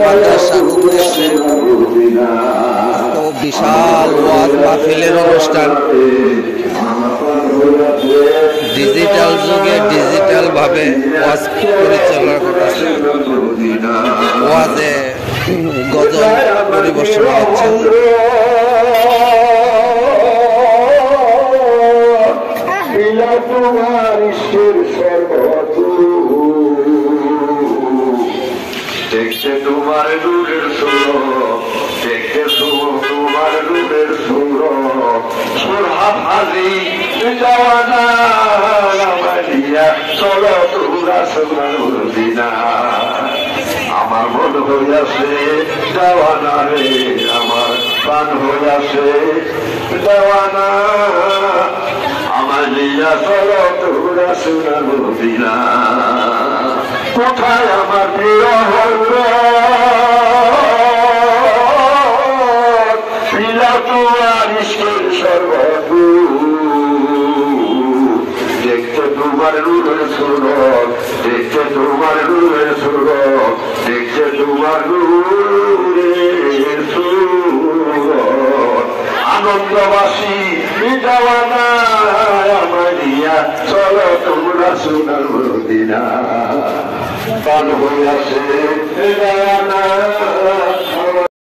মাদ্রাসার উদ্দেশ্যে বিশাল ওয়াজ মাহফিলের অনুষ্ঠান। ডিজিটাল যুগে ডিজিটাল ভাবে ওয়াজ পরিচালনা করতেছে, ওয়াজে গজল পরিবেশন হচ্ছে। দেখতে তোমার দূরের সুর, দেখতে তোমার দূরের সুর, সুরহাত হাজি জওয়ানা রামানিয়া চলো তোমরা সোনার মদিনা। আমার মন হইয়াছে জওয়ানা রে, আমার প্রাণ হইয়াছে জওয়ানা, আমার নিয়া চলো তোমরা সোনার মদিনা। কোথায় আমার প্রিয় দেখতে তোমার রূপের সুরত, দেখতে তোমার রূপের সুরত, দেখতে তোমার রূপের সুরত, আনন্দবাসী জওয়ানা আমারিয়া চলো তোমরা সোনার মদিনা। প্রাণ হইয়াছে জওয়ানা